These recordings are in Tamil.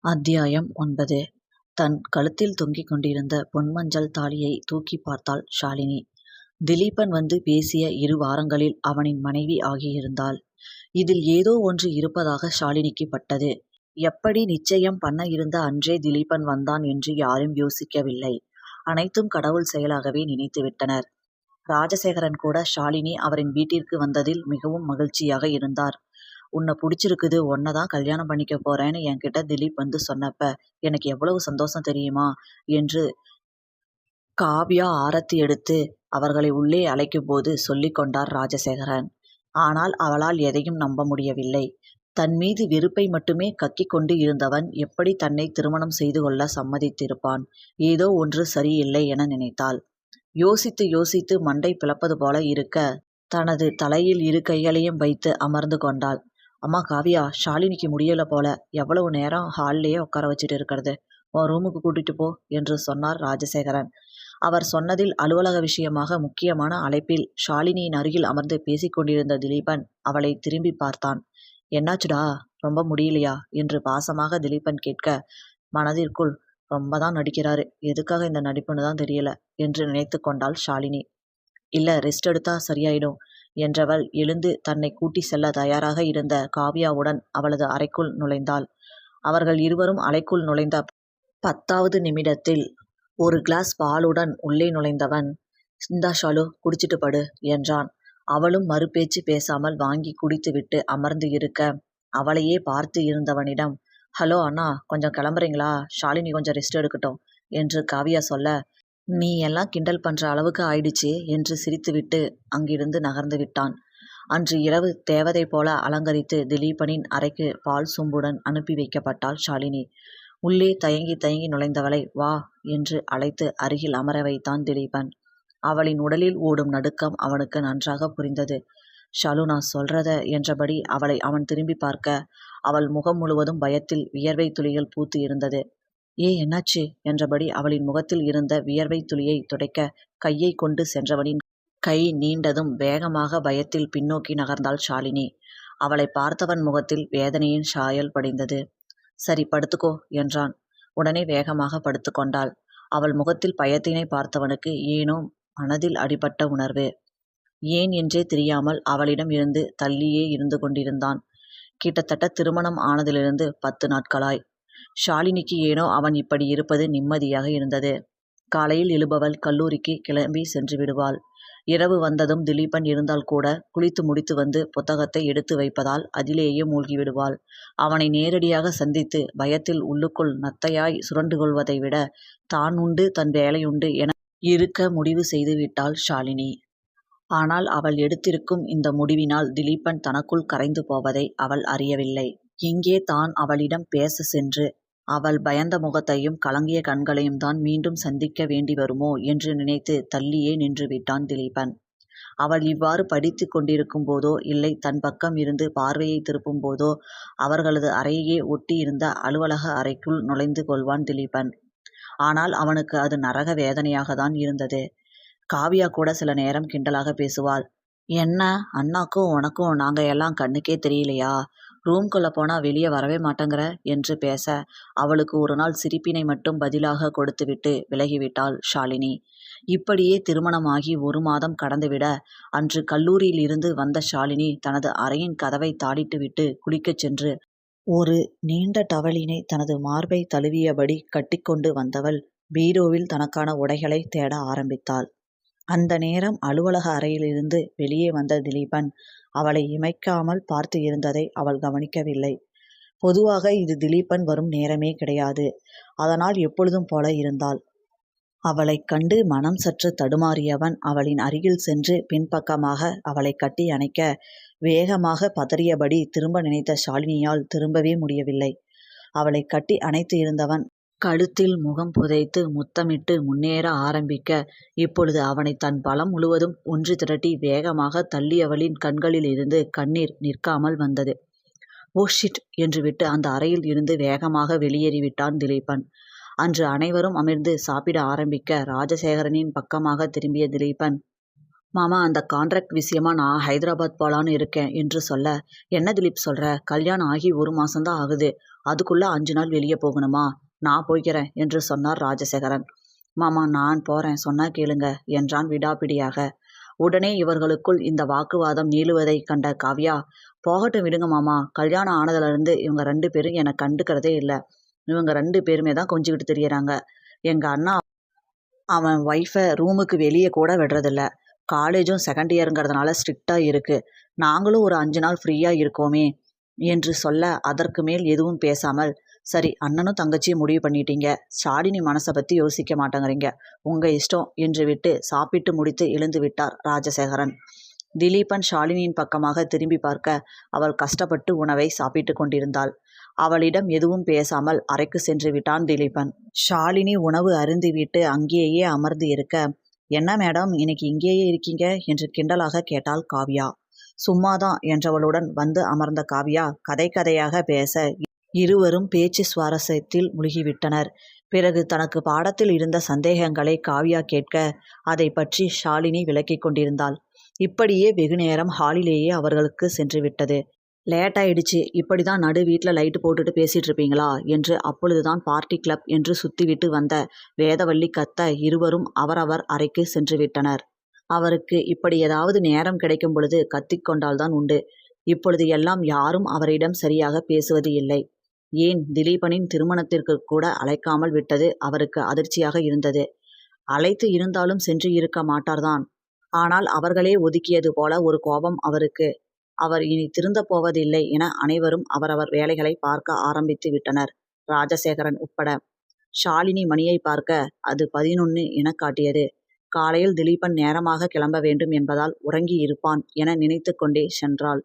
அத்தியாயம் 9. தன் கழுத்தில் தொங்கிக் கொண்டிருந்த பொன்மஞ்சள் தாலியை தூக்கிப் பார்த்தாள் ஷாலினி. திலீபன் வந்து பேசிய 2 வாரங்களில் அவனின் மனைவி ஆகியிருந்தாள். இதில் ஏதோ ஒன்று இருப்பதாக ஷாலினிக்கு பட்டது. எப்படி நிச்சயம் பண்ண இருந்த அன்றே திலீபன் வந்தான் என்று யாரும் யோசிக்கவில்லை. அனைத்தும் கடவுள் செயலாகவே நினைத்துவிட்டனர். ராஜசேகரன் கூட ஷாலினி அவரின் வீட்டிற்கு வந்ததில் மிகவும் மகிழ்ச்சியாக இருந்தார். உன்னை பிடிச்சிருக்குது, உன்னைதான் கல்யாணம் பண்ணிக்க போறேன்னு என்கிட்ட திலீப் வந்து சொன்னப்ப எனக்கு எவ்வளவு சந்தோஷம் தெரியுமா என்று காவ்யா ஆரத்தி எடுத்து அவர்களை உள்ளே அழைக்கும் போது சொல்லிக் கொண்டார் ராஜசேகரன். ஆனால் அவளால் எதையும் நம்ப முடியவில்லை. தன் மீது வெறுப்பை மட்டுமே கக்கிக் கொண்டு இருந்தவன் எப்படி தன்னை திருமணம் செய்து கொள்ள சம்மதித்திருப்பான்? ஏதோ ஒன்று சரியில்லை என நினைத்தாள். யோசித்து யோசித்து மண்டை பிளப்பது போல இருக்க தனது தலையில் 2 கைகளையும் வைத்து அமர்ந்து கொண்டாள். அம்மா காவியா, ஷாலினிக்கு முடியல போல, எவ்வளவு நேரம் ஹால்லேயே உட்கார வச்சுட்டு இருக்கிறது, உன் ரூமுக்கு கூட்டிட்டு போ என்று சொன்னார் ராஜசேகரன். அவர் சொன்னதில் அலுவலக விஷயமாக முக்கியமான அழைப்பில் ஷாலினியின் அருகில் அமர்ந்து பேசிக்கொண்டிருந்த திலீபன் அவளை திரும்பி பார்த்தான். என்னாச்சுடா, ரொம்ப முடியலையா என்று பாசமாக திலீபன் கேட்க மனதிற்குள் ரொம்ப தான் நடிக்கிறாரு, எதுக்காக இந்த நடிப்புன்னு தான் தெரியல என்று நினைத்து கொண்டாள் ஷாலினி. இல்ல, ரெஸ்ட் எடுத்தா சரியாயிடும் என்றவள் எழுந்து தன்னை கூட்டி செல்ல தயாராக இருந்த காவ்யாவுடன் அவளது அறைக்குள் நுழைந்தாள். அவர்கள் இருவரும் அறைக்குள் நுழைந்த 10வது நிமிடத்தில் 1 கிளாஸ் பாலுடன் உள்ளே நுழைந்தவன், இந்தா ஷாலு, குடிச்சிட்டு படு என்றான். அவளும் மறுபேச்சு பேசாமல் வாங்கி குடித்துவிட்டு அமர்ந்து இருக்க அவளையே பார்த்து இருந்தவனிடம், ஹலோ அண்ணா, கொஞ்சம் கிளம்புறீங்களா? ஷாலினி கொஞ்சம் ரெஸ்ட் எடுக்கட்டும் என்று காவ்யா சொல்ல, நீ எல்லாம் கிண்டல் பண்ற அளவுக்கு ஆயிடுச்சு என்று சிரித்துவிட்டு அங்கிருந்து நகர்ந்து விட்டான். அன்று இரவு தேவதை போல அலங்கரித்து திலீபனின் அறைக்கு பால் சொம்புடன் அனுப்பி வைக்கப்பட்டாள் ஷாலினி. உள்ளே தயங்கி தயங்கி நுழைந்தவளை வா என்று அழைத்து அருகில் அமர வைத்தான் திலீபன். அவளின் உடலில் ஓடும் நடுக்கம் அவனுக்கு நன்றாக புரிந்தது. ஷாலு, நான் சொல்றத என்றபடி அவளை அவன் திரும்பி பார்க்க அவள் முகம் முழுவதும் பயத்தில் வியர்வை துளிகள் பூத்து இருந்தது. என்னாச்சு என்றபடி அவளின் முகத்தில் இருந்த வியர்வை துளியை துடைக்க கையை கொண்டு சென்றவனின் கை நீண்டதும் வேகமாக பயத்தில் பின்னோக்கி நகர்ந்தாள் ஷாலினி. அவளை பார்த்தவன் முகத்தில் வேதனையின் சாயல் படிந்தது. சரி, படுத்துக்கோ என்றான். உடனே வேகமாக படுத்து கொண்டாள். அவள் முகத்தில் பயத்தினை பார்த்தவனுக்கு ஏனோ மனதில் அடிபட்ட உணர்வு. ஏன் என்றே தெரியாமல் அவளிடம் இருந்து தள்ளியே இருந்து கொண்டிருந்தான். கிட்டத்தட்ட திருமணம் ஆனதிலிருந்து 10 நாட்களாய். ஷாலினிக்கு ஏனோ அவன் இப்படி இருப்பது நிம்மதியாக இருந்தது. காலையில் எழுபவள் கல்லூரிக்கு கிளம்பி சென்று விடுவாள். இரவு வந்ததும் திலீபன் இருந்தால் கூட குளித்து முடித்து வந்து புத்தகத்தை எடுத்து வைப்பதால் அதிலேயே மூழ்கி விடுவாள். அவனை நேரடியாக சந்தித்து பயத்தில் உள்ளுக்குள் நத்தையாய் சுரண்டு கொள்வதை விட தான் உண்டு தன் வேலையுண்டு என இருக்க முடிவு செய்து விட்டாள் ஷாலினி. ஆனால் அவள் எடுத்திருக்கும் இந்த முடிவினால் திலீபன் தனக்குள் கரைந்து போவதை அவள் அறியவில்லை. எங்கே தான் அவளிடம் பேச சென்று அவள் பயந்த முகத்தையும் கலங்கிய கண்களையும் தான் மீண்டும் சந்திக்க வேண்டி வருமோ என்று நினைத்து தள்ளியே நின்று விட்டான் திலீபன். அவள் இவ்வாறு படித்து கொண்டிருக்கும் போதோ இல்லை தன் பக்கம் இருந்து பார்வையை திருப்பும் போதோ அவர்களது அறையே ஒட்டி இருந்த அலுவலக அறைக்குள் நுழைந்து கொள்வான் திலீபன். ஆனால் அவனுக்கு அது நரக வேதனையாக தான் இருந்தது. காவ்யா கூட சில நேரம் கிண்டலாக பேசுவாள். என்ன, அண்ணாக்கும் உனக்கும் நாங்க எல்லாம் கண்ணுக்கே தெரியலையா? ரூம்குள்ள போனா வெளியே வரவே மாட்டேங்கிற என்று பேச அவளுக்கு ஒரு நாள் சிரிப்பினை மட்டும் பதிலாக கொடுத்துவிட்டு விலகிவிட்டாள் ஷாலினி. இப்படியே திருமணமாகி 1 மாதம் கடந்துவிட அன்று கல்லூரியில் இருந்து வந்த ஷாலினி தனது அறையின் கதவை தாளிட்டுவிட்டு குளிக்கச் சென்று ஒரு நீண்ட டவலினை தனது மார்பை தழுவியபடி கட்டிக்கொண்டு வந்தவள் பீரோவில் தனக்கான உடைகளை தேட ஆரம்பித்தாள். அந்த நேரம் அலுவலக அறையிலிருந்து வெளியே வந்த திலீபன் அவளை இமைக்காமல் பார்த்து இருந்ததை அவள் கவனிக்கவில்லை. பொதுவாக இது திலீபன் வரும் நேரமே கிடையாது. அதனால் எப்பொழுதும் போல இருந்தாள். அவளை கண்டு மனம் சற்று தடுமாறியவன் அவளின் அருகில் சென்று பின்பக்கமாக அவளை கட்டி அணைக்க வேகமாக பதறியபடி திரும்ப நினைத்த ஷாலினியால் திரும்பவே முடியவில்லை. அவளை கட்டி அணைத்து இருந்தவன் கழுத்தில் முகம் புதைத்து முத்தமிட்டு முன்னேற ஆரம்பிக்க இப்பொழுது அவனை தன் பலம் முழுவதும் ஒன்று திரட்டி வேகமாக தள்ளியவளின் கண்களில் இருந்து கண்ணீர் நிற்காமல் வந்தது. ஓ ஷிட் என்று விட்டு அந்த அறையில் இருந்து வேகமாக வெளியேறிவிட்டான் திலீபன். அன்று அனைவரும் அமர்ந்து சாப்பிட ஆரம்பிக்க ராஜசேகரனின் பக்கமாக திரும்பிய திலீபன், மாமா, அந்த கான்ட்ராக்ட் விஷயமா நான் ஹைதராபாத் போலான்னு இருக்கேன் என்று சொல்ல, என்ன திலீப் சொல்ற? கல்யாணம் ஆகி 1 மாசம்தான் ஆகுது, அதுக்குள்ள 5 நாள் வெளியே போகணுமா? நான் போய்க்கிறேன் என்று சொன்னார் ராஜசேகரன். மாமா நான் போறேன், சொன்னா கேளுங்க என்றான் விடாப்பிடியாக. உடனே இவர்களுக்குள் இந்த வாக்குவாதம் நீளுவதை கண்ட காவ்யா, போகட்டும் விடுங்க மாமா, கல்யாணம் ஆனதுலேருந்து இவங்க 2 பேரும் என்னை கண்டுக்கிறதே இல்லை. இவங்க 2 பேருமே தான் கொஞ்சிக்கிட்டு தெரியறாங்க. எங்க அண்ணா அவன் ஒய்ஃபை ரூமுக்கு வெளியே கூட விடுறதில்ல. காலேஜும் செகண்ட் இயருங்கிறதுனால ஸ்ட்ரிக்டாக இருக்கு. நாங்களும் ஒரு 5 நாள் ஃப்ரீயாக இருக்கோமே என்று சொல்ல, அதற்கு மேல் எதுவும் பேசாமல், சரி அண்ணனும் தங்கச்சியும் முடிவு பண்ணிட்டீங்க, ஷாலினி மனசை பற்றி யோசிக்க மாட்டேங்கிறீங்க, உங்கள் இஷ்டம் என்று விட்டு சாப்பிட்டு முடித்து எழுந்து விட்டார் ராஜசேகரன். திலீபன் ஷாலினியின் பக்கமாக திரும்பி பார்க்க, அவள் கஷ்டப்பட்டு உணவை சாப்பிட்டு கொண்டிருந்தாள். அவளிடம் எதுவும் பேசாமல் அறைக்கு சென்று விட்டான் திலீபன். ஷாலினி உணவு அருந்திவிட்டு அங்கேயே அமர்ந்து இருக்க, என்ன மேடம் இன்னைக்கு இங்கேயே இருக்கீங்க என்று கிண்டலாக கேட்டாள் காவ்யா. சும்மாதான் என்றவளுடன் வந்து அமர்ந்த காவ்யா கதை கதையாக பேச, இருவரும் பேச்சு சுவாரஸ்யத்தில் முழுகிவிட்டனர். பிறகு தனக்கு பாடத்தில் இருந்த சந்தேகங்களை காவ்யா கேட்க, அதை பற்றி ஷாலினி விளக்கிக் கொண்டிருந்தாள். இப்படியே வெகுநேரம் ஹாலிலேயே அவர்களுக்கு சென்று விட்டது. லேட் ஆயிடுச்சு, இப்படி தான் நடு வீட்டில் லைட்டு போட்டுட்டு பேசிகிட்டு இருப்பீங்களா என்று அப்பொழுதுதான் பார்ட்டி கிளப் என்று சுத்திவிட்டு வந்த வேதவள்ளி கத்த, இருவரும் அவரவர் அறைக்கு சென்று விட்டனர். அவருக்கு இப்படி ஏதாவது நேரம் கிடைக்கும் பொழுது கத்திக்கொண்டால்தான் உண்டு. இப்பொழுது எல்லாம் யாரும் அவரிடம் சரியாக பேசுவது இல்லை. ஏன் திலீபனின் திருமணத்திற்கு கூட அழைக்காமல் விட்டது அவருக்கு அதிர்ச்சியாக இருந்தது. அழைத்து இருந்தாலும் சென்று இருக்க மாட்டார்தான். ஆனால் அவர்களே ஒதுக்கியது போல ஒரு கோபம் அவருக்கு. அவர் இனி திருந்தப் போவதில்லை என அனைவரும் அவரவர் வேலைகளை பார்க்க ஆரம்பித்து விட்டனர், ராஜசேகரன் உட்பட. ஷாலினி மணியை பார்க்க அது 11 என காட்டியது. காலையில் திலீபன் நேரமாக கிளம்ப வேண்டும் என்பதால் உறங்கி இருப்பான் என நினைத்து கொண்டே சென்றாள்.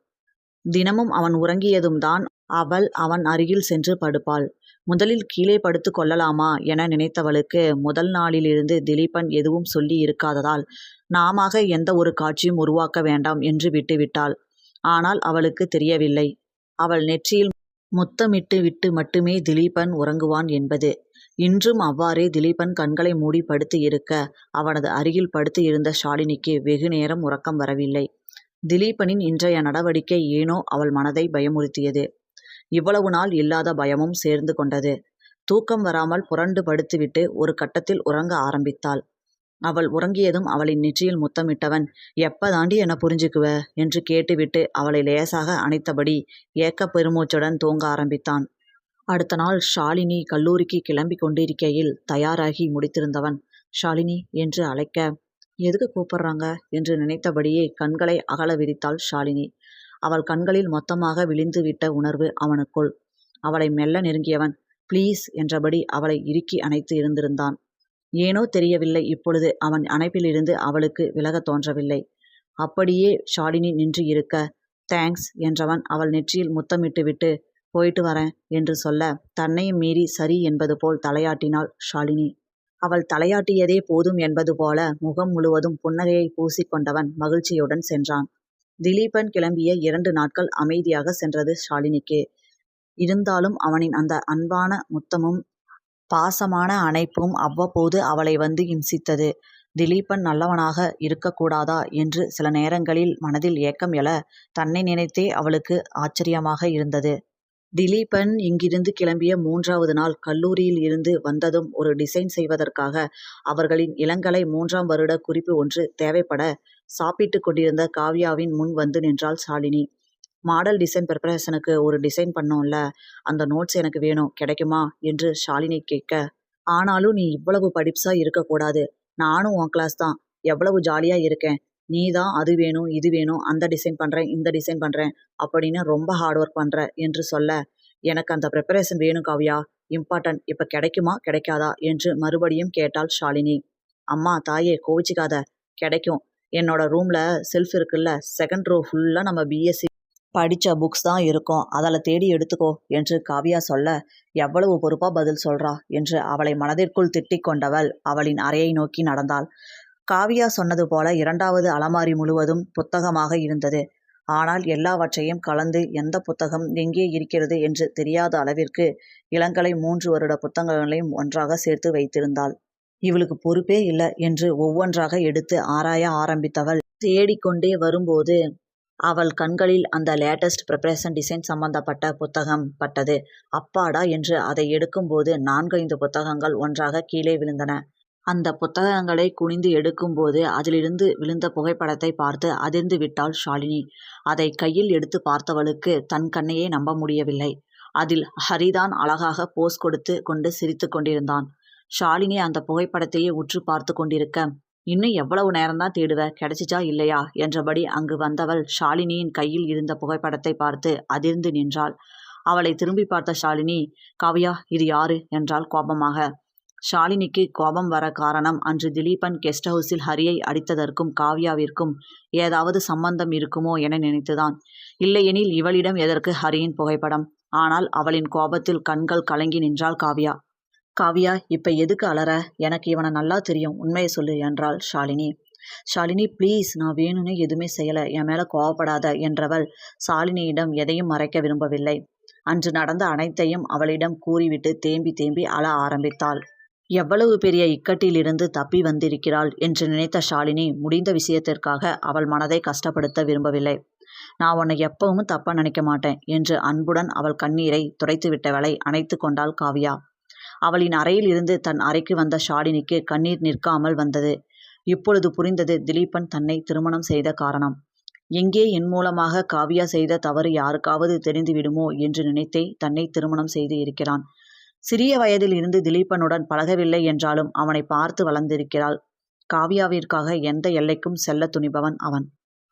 தினமும் அவன் உறங்கியதும் தான் அவள் அவன் அருகில் சென்று படுப்பாள். முதலில் கீழே படுத்து கொள்ளலாமா என நினைத்தவளுக்கு முதல் நாளிலிருந்து திலீபன் எதுவும் சொல்லி இருக்காததால் நாமாக எந்த ஒரு காட்சியும் உருவாக்க வேண்டாம் என்று விட்டுவிட்டாள். ஆனால் அவளுக்கு தெரியவில்லை, அவள் நெற்றியில் முத்தமிட்டு விட்டு மட்டுமே திலீபன் உறங்குவான் என்பது. இன்றும் அவ்வாறே திலீபன் கண்களை மூடி படுத்து இருக்க, அவனது அருகில் படுத்து இருந்த ஷாலினிக்கு வெகு நேரம் உறக்கம் வரவில்லை. திலீபனின் இன்றைய நடவடிக்கை ஏனோ அவள் மனதை பயமுறுத்தியது. இவ்வளவு நாள் இல்லாத பயமும் சேர்ந்து கொண்டது. தூக்கம் வராமல் புரண்டு படுத்துவிட்டு ஒரு கட்டத்தில் உறங்க ஆரம்பித்தாள். அவள் உறங்கியதும் அவளின் நெற்றியில் முத்தமிட்டவன், எப்ப தாண்டி என புரிஞ்சுக்குவ என்று கேட்டுவிட்டு அவளை லேசாக அணைத்தபடி ஏக்க பெருமூச்சுடன் தூங்க ஆரம்பித்தான். அடுத்த நாள் ஷாலினி கல்லூரிக்கு கிளம்பி கொண்டிருக்கையில் தயாராகி முடித்திருந்தவன் ஷாலினி என்று அழைக்க, எதுக்கு கூப்பிடுறாங்க என்று நினைத்தபடியே கண்களை அகல விரித்தாள் ஷாலினி. அவள் கண்களில் மொத்தமாக விழிந்து விட்ட உணர்வு அவனுக்குள். அவளை மெல்ல நெருங்கியவன் ப்ளீஸ் என்றபடி அவளை இறுக்கி அணைத்து இருந்திருந்தான். ஏனோ தெரியவில்லை, இப்பொழுது அவன் அணைப்பிலிருந்து அவளுக்கு விலக தோன்றவில்லை. அப்படியே ஷாலினி நின்று இருக்க, தேங்க்ஸ் என்றவன் அவள் நெற்றியில் முத்தமிட்டு விட்டு போயிட்டு வரேன் என்று சொல்ல, தன்னையும் மீறி சரி என்பது போல் தலையாட்டினாள் ஷாலினி. அவள் தலையாட்டியதே போதும் என்பது போல முகம் முழுவதும் புன்னகையை பூசிக்கொண்டவன் மகிழ்ச்சியுடன் சென்றான். திலீபன் கிளம்பிய 2 நாட்கள் அமைதியாக சென்றது ஷாலினிக்கு. இருந்தாலும் அவனின் அந்த அன்பான முத்தமும் பாசமான அணைப்பும் அவ்வப்போது அவளை வந்து இம்சித்தது. திலீபன் நல்லவனாக இருக்கக்கூடாதா என்று சில நேரங்களில் மனதில் ஏக்கம் எழ, தன்னை நினைத்தே அவளுக்கு ஆச்சரியமாக இருந்தது. திலீபன் இங்கிருந்து கிளம்பிய 3வது நாள் கல்லூரியில் இருந்து வந்ததும் ஒரு டிசைன் செய்வதற்காக அவர்களின் இளங்கலை 3ஆம் வருட குறிப்பு ஒன்று தேவைப்பட சாப்பிட்டு கொண்டிருந்த காவ்யாவின் முன் வந்து நின்றாள் ஷாலினி. மாடல் டிசைன் ப்ரிப்பரேஷனுக்கு ஒரு டிசைன் பண்ணோம்ல, அந்த நோட்ஸ் எனக்கு வேணும், கிடைக்குமா என்று ஷாலினி கேட்க, ஆனாலும் நீ இவ்வளவு படிப்ஸா இருக்கக்கூடாது, நானும் உன் கிளாஸ் தான், எவ்வளவு ஜாலியா இருக்கேன், நீ தான் அது வேணும் இது வேணும், அந்த டிசைன் பண்ணுறேன் இந்த டிசைன் பண்ணுறேன் அப்படின்னு ரொம்ப ஹார்ட் ஒர்க் பண்ணுற என்று சொல்ல, எனக்கு அந்த ப்ரிப்பரேஷன் வேணும் காவ்யா, இம்பார்ட்டன்ட், இப்போ கிடைக்குமா கிடைக்காதா என்று மறுபடியும் கேட்டாள் ஷாலினி. அம்மா தாயே கோவிச்சிக்காத, கிடைக்கும், என்னோட ரூமில் செல்ஃப் இருக்குல்ல, 2nd ரோ ஃபுல்லாக நம்ம பிஎஸ்சி படித்த புக்ஸ் தான் இருக்கும், அதில் தேடி எடுத்துக்கோ என்று காவ்யா சொல்ல, எவ்வளவு பொறுப்பாக பதில் சொல்கிறா என்று அவளை மனதிற்குள் திட்டிக் கொண்டவள் அவளின் அறையை நோக்கி நடந்தாள். காவ்யா சொன்னது போல 2வது அலமாரி முழுவதும் புத்தகமாக இருந்தது. ஆனால் எல்லாவற்றையும் கலந்து எந்த புத்தகம் எங்கே இருக்கிறது என்று தெரியாத அளவிற்கு இளங்கலை 3 வருட புத்தகங்களையும் ஒன்றாக சேர்த்து வைத்திருந்தாள். இவளுக்கு பொறுப்பே இல்லை என்று ஒவ்வொன்றாக எடுத்து ஆராய ஆரம்பித்தவள் தேடிக்கொண்டே வரும்போது அவள் கண்களில் அந்த லேட்டஸ்ட் ப்ரிப்பரேஷன் டிசைன் சம்பந்தப்பட்ட புத்தகம் பட்டது. அப்பாடா என்று அதை எடுக்கும்போது 4-5 புத்தகங்கள் ஒன்றாக கீழே விழுந்தன. அந்த புத்தகங்களை குனிந்து எடுக்கும்போது அதிலிருந்து விழுந்த புகைப்படத்தை பார்த்து அதிர்ந்து விட்டாள் ஷாலினி. அதை கையில் எடுத்து பார்த்தவளுக்கு தன் கண்ணையே நம்ப முடியவில்லை. அதில் ஹரிதான் அழகாக போஸ் கொடுத்து கொண்டு சிரித்து கொண்டிருந்தான். ஷாலினி அந்த புகைப்படத்தையே உற்று பார்த்து கொண்டிருக்க, இன்னும் எவ்வளவு நேரம்தான் தேடுவ, கிடைச்சிச்சா இல்லையா என்றபடி அங்கு வந்தவள் ஷாலினியின் கையில் இருந்த புகைப்படத்தை பார்த்து அதிர்ந்து நின்றாள். அவளை திரும்பி பார்த்த ஷாலினி, காவ்யா, இது யாரு என்றாள் கோபமாக. ஷாலினிக்கு கோபம் வர காரணம், அன்று திலீபன் கெஸ்ட் ஹவுஸில் ஹரியை அடித்ததற்கும் காவ்யாவிற்கும் ஏதாவது சம்பந்தம் இருக்குமோ என நினைத்துதான். இல்லையெனில் இவளிடம் எதற்கு ஹரியின் புகைப்படம்? ஆனால் அவளின் கோபத்தில் கண்கள் கலங்கி நின்றாள் காவ்யா. காவ்யா, இப்ப எதுக்கு அலற? எனக்கு இவனை நல்லா தெரியும், உண்மையை சொல்லு என்றாள் ஷாலினி. ஷாலினி, ப்ளீஸ், நான் வேணும்னே எதுவுமே செய்யலை, என் மேலே கோவப்படாத என்றவள் ஷாலினியிடம் எதையும் மறைக்க விரும்பவில்லை. அன்று நடந்த அனைத்தையும் அவளிடம் கூறிவிட்டு தேம்பி தேம்பி அழ ஆரம்பித்தாள். எவ்வளவு பெரிய இக்கட்டிலிருந்து தப்பி வந்திருக்கிறாள் என்று நினைத்த ஷாலினி முடிந்த விஷயத்திற்காக அவள் மனதை கஷ்டப்படுத்த விரும்பவில்லை. நான் உன்னை எப்பவும் தப்பா நினைக்க மாட்டேன் என்று அன்புடன் அவள் கண்ணீரை துடைத்துவிட்டவளை அணைத்து கொண்டாள் காவ்யா. அவளின் அறையில் இருந்து தன் அறைக்கு வந்த ஷாலினிக்கு கண்ணீர் நிற்காமல் வந்தது. இப்பொழுது புரிந்தது திலீபன் தன்னை திருமணம் செய்த காரணம். எங்கே என் மூலமாக காவ்யா செய்த தவறு யாருக்காவது தெரிந்து விடுமோ என்று நினைத்தே தன்னை திருமணம் செய்து இருக்கிறான். சிறிய வயதில் இருந்து திலீபனுடன் பழகவில்லை என்றாலும் அவனை பார்த்து வளர்ந்திருக்கிறாள். காவ்யாவிற்காக எந்த எல்லைக்கும் செல்ல துணிபவன் அவன்.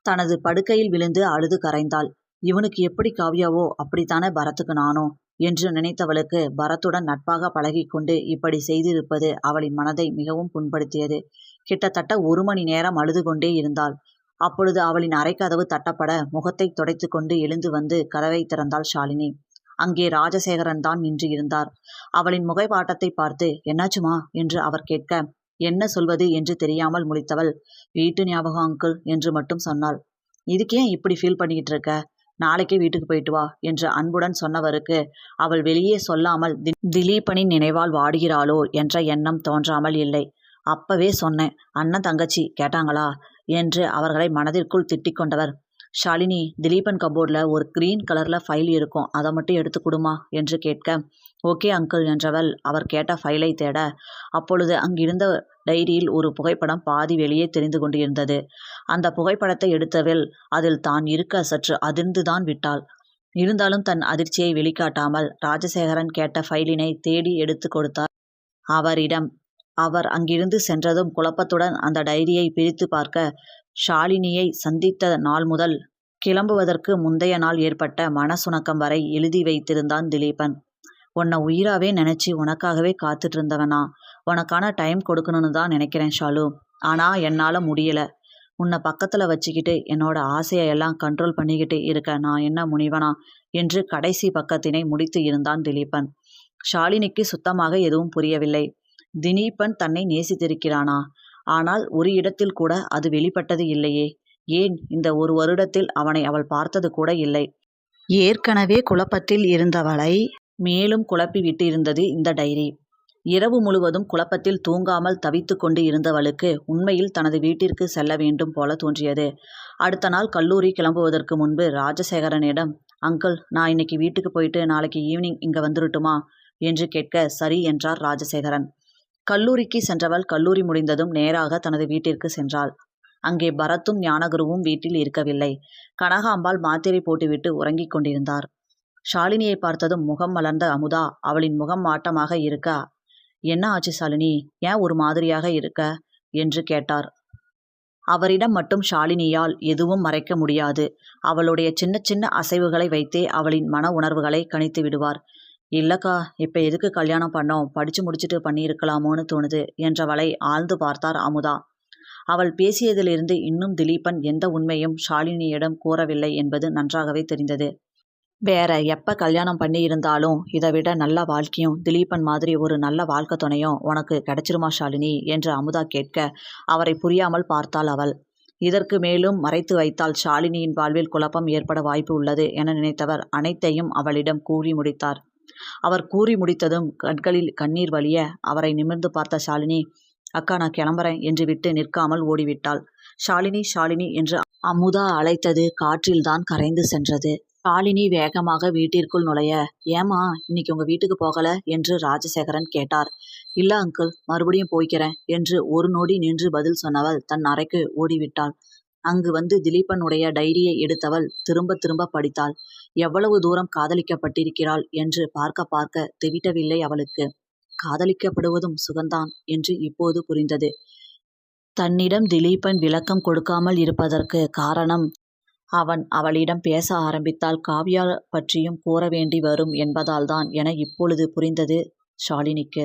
தனது படுக்கையில் விழுந்து அழுது கரைந்தாள். இவனுக்கு எப்படி காவ்யாவோ அப்படித்தானே பரத்துக்கு நானோ என்று நினைத்தவளுக்கு பரத்துடன் நட்பாக பழகிக்கொண்டு இப்படி செய்திருப்பது அவளின் மனதை மிகவும் புண்படுத்தியது. கிட்டத்தட்ட 1 மணி நேரம் அழுது கொண்டே இருந்தாள். அப்பொழுது அவளின் அறைக்கதவு தட்டப்பட முகத்தை துடைத்து கொண்டு எழுந்து வந்து கதவை திறந்தாள் ஷாலினி. அங்கே ராஜசேகரன் தான் நின்று இருந்தார். அவளின் முகைப்பாட்டத்தை பார்த்து, என்னாச்சுமா என்று அவர் கேட்க, என்ன சொல்வது என்று தெரியாமல் முழித்தவள், வீட்டு ஞாபகம் அங்கிள் என்று மட்டும் சொன்னாள். இதுக்கு ஏன் இப்படி ஃபீல் பண்ணிக்கிட்டு இருக்க? நாளைக்கே வீட்டுக்கு போயிட்டு வா என்று அன்புடன் சொன்னவருக்கு அவள் வெளியே சொல்லாமல் திலீபனின் நினைவால் வாடுகிறாளோ என்ற எண்ணம் தோன்றாமல் இல்லை. அப்பவே சொன்னேன், அண்ணன் தங்கச்சி கேட்டாங்களா என்று அவர்களை மனதிற்குள் திட்டிக் கொண்டவர், ஷாலினி, திலீபன் கபோர்டில் ஒரு கிரீன் கலரில் ஃபைல் இருக்கும், அதை மட்டும் எடுத்து கொடுமா என்று கேட்க, ஓகே அங்கிள் என்றவள் அவர் கேட்ட ஃபைலை தேட, அப்பொழுது அங்கிருந்த டைரியில் ஒரு புகைப்படம் பாதி வெளியே தெரிந்து கொண்டிருந்தது. அந்த புகைப்படத்தை எடுத்தவள் அதில் தான் இருக்க சற்று அதிர்ந்துதான் விட்டாள். இருந்தாலும் தன் அதிர்ச்சியை வெளிக்காட்டாமல் ராஜசேகரன் கேட்ட ஃபைலினை தேடி எடுத்து கொடுத்தார் அவரிடம். அவர் அங்கிருந்து சென்றதும் குழப்பத்துடன் அந்த டைரியை பிரித்து பார்க்க, ஷாலினியை சந்தித்த நாள் முதல் கிளம்புவதற்கு முந்தைய நாள் ஏற்பட்ட மனசுணக்கம் வரை எழுதி வைத்திருந்தான் திலீபன். உன்னை உயிராவே நினச்சி உனக்காகவே காத்துட்டு இருந்தவனா, உனக்கான டைம் கொடுக்கணும்னு தான் நினைக்கிறேன் ஷாலு. ஆனால் என்னால் முடியலை. உன்னை பக்கத்தில் வச்சுக்கிட்டு என்னோட ஆசையெல்லாம் கண்ட்ரோல் பண்ணிக்கிட்டு இருக்க நான் என்ன முனிவனா என்று கடைசி பக்கத்தினை முடித்து இருந்தான் திலீபன். ஷாலினிக்கு சுத்தமாக எதுவும் புரியவில்லை. திலீபன் தன்னை நேசித்திருக்கிறானா? ஆனால் ஒரு இடத்தில் கூட அது வெளிப்பட்டது இல்லையே. ஏன் இந்த 1 வருடத்தில் அவனை அவள் பார்த்தது கூட இல்லை. ஏற்கனவே குழப்பத்தில் இருந்தவளை மேலும் குழப்பி விட்டு இருந்தது இந்த டைரி. இரவு முழுவதும் குழப்பத்தில் தூங்காமல் தவித்து கொண்டு இருந்தவளுக்கு உண்மையில் தனது வீட்டிற்கு செல்ல வேண்டும் போல தோன்றியது. அடுத்த நாள் கல்லூரி கிளம்புவதற்கு முன்பு ராஜசேகரனிடம், அங்கிள், நான் இன்னைக்கு வீட்டுக்கு போயிட்டு நாளைக்கு ஈவினிங் இங்கே வந்துடட்டுமா என்று கேட்க, சரி என்றார் ராஜசேகரன். கல்லூரிக்கு சென்றவள் கல்லூரி முடிந்ததும் நேராக தனது வீட்டிற்கு சென்றாள். அங்கே பரத்தும் ஞானகுருவும் வீட்டில் இருக்கவில்லை. கனகாம்பாள் மாத்திரை போட்டுவிட்டு உறங்கிக் கொண்டிருந்தார். ஷாலினியை பார்த்ததும் முகம் மலர்ந்த அமுதா அவளின் முகம் மாட்டமாக இருக்க, என்ன ஆச்சு ஷாலினி, ஏன் ஒரு மாதிரியாக இருக்க என்று கேட்டார். அவரிடம் மட்டும் ஷாலினியால் எதுவும் மறைக்க முடியாது. அவளுடைய சின்ன சின்ன அசைவுகளை வைத்தே அவளின் மன உணர்வுகளை கணித்து விடுவார். இல்லக்கா, இப்போ எதுக்கு கல்யாணம் பண்ணோம், படித்து முடிச்சுட்டு பண்ணியிருக்கலாமோன்னு தோணுது என்றவளை ஆழ்ந்து பார்த்தார் அமுதா. அவள் பேசியதிலிருந்து இன்னும் திலீபன் எந்த உண்மையும் ஷாலினியிடம் கூறவில்லை என்பது நன்றாகவே தெரிந்தது. வேற எப்போ கல்யாணம் பண்ணி இருந்தாலும் இதை விட நல்ல வாழ்க்கையும் திலீபன் மாதிரி ஒரு நல்ல வாழ்க்கை துணையும் உனக்கு கிடைச்சிருமா ஷாலினி என்று அமுதா கேட்க, அவரை புரியாமல் பார்த்தாள் அவள். இதற்கு மேலும் மறைத்து வைத்தால் ஷாலினியின் வாழ்வில் குழப்பம் ஏற்பட வாய்ப்பு உள்ளது என நினைத்தவர் அனைத்தையும் அவளிடம் கூறி முடித்தார். அவர் கூறி முடித்ததும் கண்களில் கண்ணீர் வழிய அவரை நிமிர்ந்து பார்த்த ஷாலினி, அக்கா நான் கிளம்புறேன் என்று விட்டு நிற்காமல் ஓடிவிட்டாள். ஷாலினி ஷாலினி என்று அமுதா அழைத்தது காற்றில்தான் கரைந்து சென்றது. ஷாலினி வேகமாக வீட்டிற்குள் நுழைய, ஏம்மா இன்னைக்கு உங்க வீட்டுக்கு போகல என்று ராஜசேகரன் கேட்டார். இல்ல அங்கிள், மறுபடியும் போய்க்கிறேன் என்று ஒரு நொடி நின்று பதில் சொன்னவள் தன் அறைக்கு ஓடிவிட்டாள். அங்கு வந்து திலீபனுடைய டைரியை எடுத்தவள் திரும்ப திரும்ப படித்தாள். எவ்வளவு தூரம் காதலிக்கப்பட்டிருக்கிறாள் என்று பார்க்க பார்க்க தெவிட்டவில்லை அவளுக்கு. காதலிக்கப்படுவதும் சுகந்தான் என்று இப்போது புரிந்தது. தன்னிடம் திலீபன் விளக்கம் கொடுக்காமல் இருப்பதற்கு காரணம், அவன் அவளிடம் பேச ஆரம்பித்தால் காவ்யா பற்றியும் கூற வேண்டி வரும் என்பதால்தான் என இப்பொழுது புரிந்தது ஷாலினிக்கு.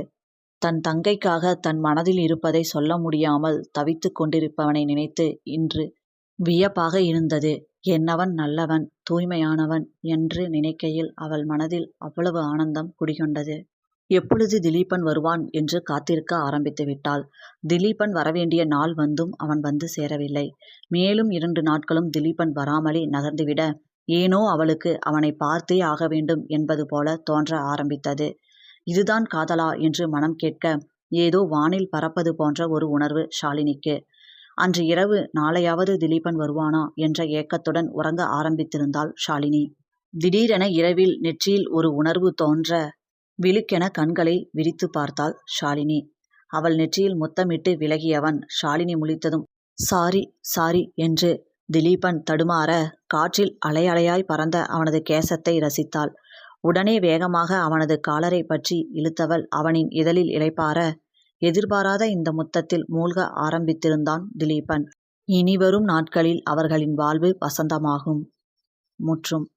தன் தங்கைக்காக தன் மனதில் இருப்பதை சொல்ல முடியாமல் தவித்து கொண்டிருப்பவனை நினைத்து இன்று வியப்பாக இருந்தது. என்னவன் நல்லவன், தூய்மையானவன் என்று நினைக்கையில் அவள் மனதில் அவ்வளவு ஆனந்தம் குடிகொண்டது. எப்பொழுது திலீபன் வருவான் என்று காத்திருக்க ஆரம்பித்து விட்டாள். திலீபன் வரவேண்டிய நாள் வந்தும் அவன் வந்து சேரவில்லை. மேலும் 2 நாட்களும் திலீபன் வராமலே நகர்ந்துவிட, ஏனோ அவளுக்கு அவனை பார்த்தே ஆக வேண்டும் என்பது போல தோன்ற ஆரம்பித்தது. இதுதான் காதலா என்று மனம் கேட்க, ஏதோ வானில் பறப்பது போன்ற ஒரு உணர்வு ஷாலினிக்கு. அன்று இரவு நாளையாவது திலீபன் வருவானா என்ற ஏக்கத்துடன் உறங்க ஆரம்பித்திருந்தாள் ஷாலினி. திடீரென இரவில் நெற்றியில் ஒரு உணர்வு தோன்ற விழுக்கென கண்களை விரித்து பார்த்தாள் ஷாலினி. அவள் நெற்றியில் முத்தமிட்டு விலகியவன் ஷாலினி முழித்ததும் சாரி சாரி என்று திலீபன் தடுமாற, காற்றில் அலையலையாய் பறந்த அவனது கேசத்தை ரசித்தாள். உடனே வேகமாக அவனது காலரை பற்றி இழுத்தவள் அவனின் இதழில் இளைப்பாற, எதிர்பாராத இந்த முத்தத்தில் மூழ்க ஆரம்பித்திருந்தான் திலீபன். இனிவரும் நாட்களில் அவர்களின் வாழ்வு வசந்தமாகும். முற்றும்.